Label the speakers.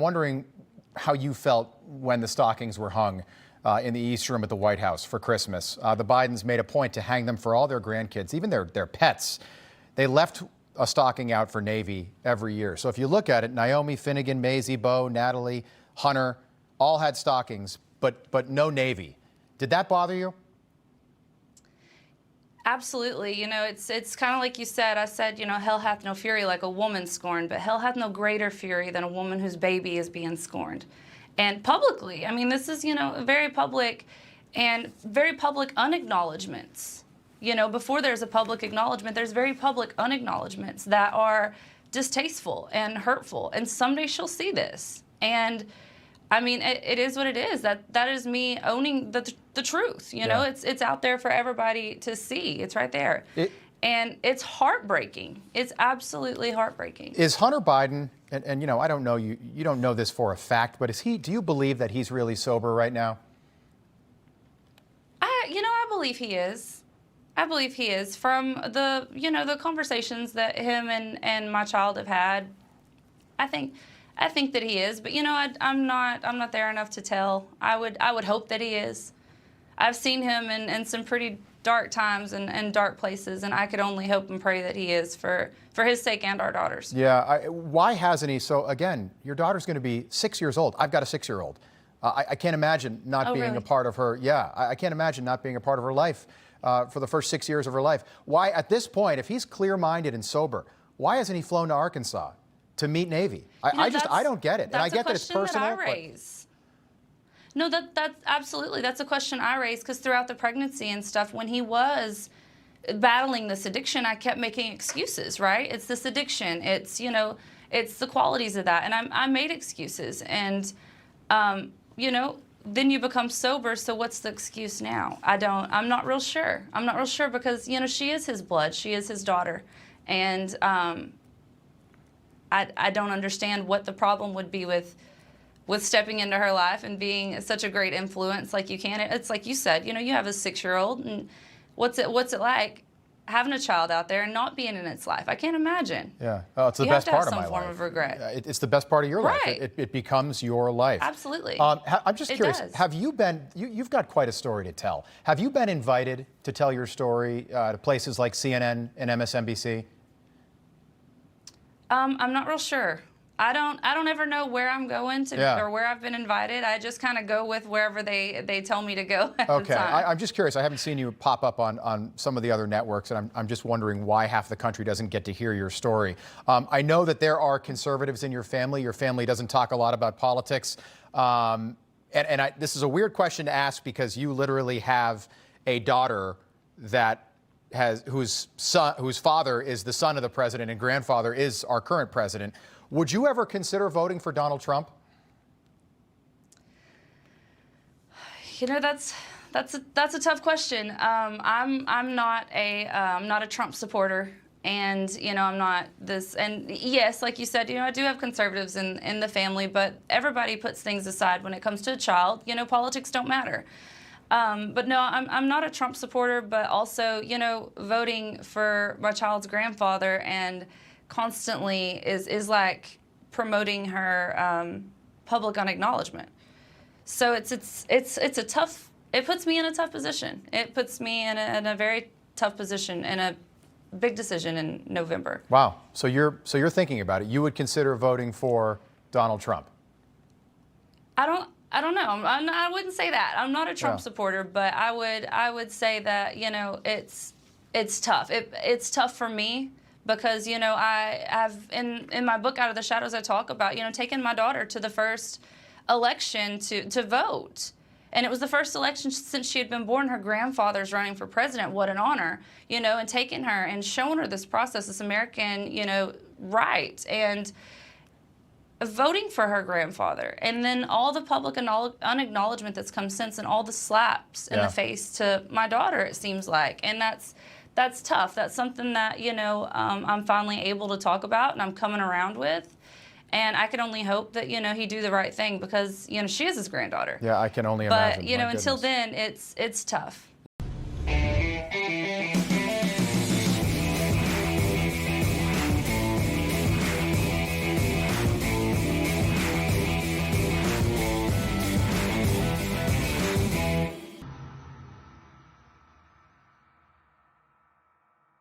Speaker 1: I'm wondering how you felt when the stockings were hung in the East Room at the White House for Christmas. The Bidens made a point to hang them for all their grandkids, even their pets. They left a stocking out for Navy every year. So if you look at it, Naomi, Finnegan, Maisie, Bo, Natalie, Hunter, all had stockings, but no Navy. Did that bother you?
Speaker 2: Absolutely. You know, it's kind of like you said. I said, you know, hell hath no fury like a woman scorned, but hell hath no greater fury than a woman whose baby is being scorned. And publicly, I mean, this is, you know, very public and very public unacknowledgements. You know, before there's a public acknowledgement, there's very public unacknowledgements that are distasteful and hurtful. And someday she'll see this. And I mean, it is what it is. That is me owning the truth. You know, it's out there for everybody to see. It's right there. And it's heartbreaking. It's absolutely heartbreaking.
Speaker 1: Is Hunter Biden, and you know, I don't know, you don't know this for a fact, but do you believe that he's really sober right now?
Speaker 2: I believe he is. I believe he is. From the, you know, the conversations that him and my child have had, I think that he is, but you know, I'm not there enough to tell. I would hope that he is. I've seen him in some pretty dark times and dark places, and I could only hope and pray that he is for his sake and our daughter's.
Speaker 1: Yeah, why hasn't he? So again, your daughter's going to be 6 years old. I've got a 6-year-old. I can't imagine not being a part of her. Yeah, I can't imagine not being a part of her life for the first 6 years of her life. Why, at this point, if he's clear-minded and sober, why hasn't he flown to Arkansas to meet Navy? I don't get it. And I get that it's personal.
Speaker 2: That I raise. No, that's absolutely, that's a question I raise, because throughout the pregnancy and stuff, when he was battling this addiction, I kept making excuses, right? It's this addiction. It's, you know, it's the qualities of that. And I made excuses. And, you know, then you become sober, so what's the excuse now? I'm not real sure. I'm not real sure because, you know, she is his blood. She is his daughter. And I don't understand what the problem would be with stepping into her life and being such a great influence like you can. It's like you said, you know, you have a 6-year-old, and what's it like having a child out there and not being in its life? I can't imagine.
Speaker 1: Yeah, it's the best part of my life.
Speaker 2: You have to have some form of regret.
Speaker 1: It's the best part of your life.
Speaker 2: Right.
Speaker 1: It becomes your life.
Speaker 2: Absolutely.
Speaker 1: I'm just curious.
Speaker 2: Does.
Speaker 1: Have you been? You've got quite a story to tell. Have you been invited to tell your story to places like CNN and MSNBC?
Speaker 2: I'm not real sure. I don't ever know where I'm going to or where I've been invited. I just kind of go with wherever they tell me to go at the time.
Speaker 1: I'm just curious. I haven't seen you pop up on some of the other networks, and I'm just wondering why half the country doesn't get to hear your story. I know that there are conservatives in your family. Your family doesn't talk a lot about politics. This is a weird question to ask because you literally have a daughter whose father is the son of the president and grandfather is our current president. Would you ever consider voting for Donald Trump?
Speaker 2: You know, that's a tough question. I'm not a Trump supporter, and you know, I'm not this. And yes, like you said, you know, I do have conservatives in the family, but everybody puts things aside when it comes to a child. You know, politics don't matter. But no, I'm not a Trump supporter, but also, you know, voting for my child's grandfather and constantly is like promoting her public unacknowledgement. So it's a tough. It puts me in a tough position. It puts me in a very tough position in a big decision in November.
Speaker 1: Wow. So you're thinking about it. You would consider voting for Donald Trump?
Speaker 2: I don't know. I wouldn't say that. I'm not a Trump supporter, but I would say that, you know, it's tough. It's tough for me because, you know, I have in my book Out of the Shadows I talk about, you know, taking my daughter to the first election to vote. And it was the first election since she had been born. Her grandfather's running for president. What an honor, you know, and taking her and showing her this process, this American, you know, right. And voting for her grandfather, and then all the public unacknowledgement that's come since, and all the slaps in the face to my daughter, it seems like. And that's tough. That's something that, you know, I'm finally able to talk about and I'm coming around with. And I can only hope that, you know, he do the right thing because, you know, she is his granddaughter.
Speaker 1: Yeah, I can only imagine.
Speaker 2: But, you know, until then, it's tough.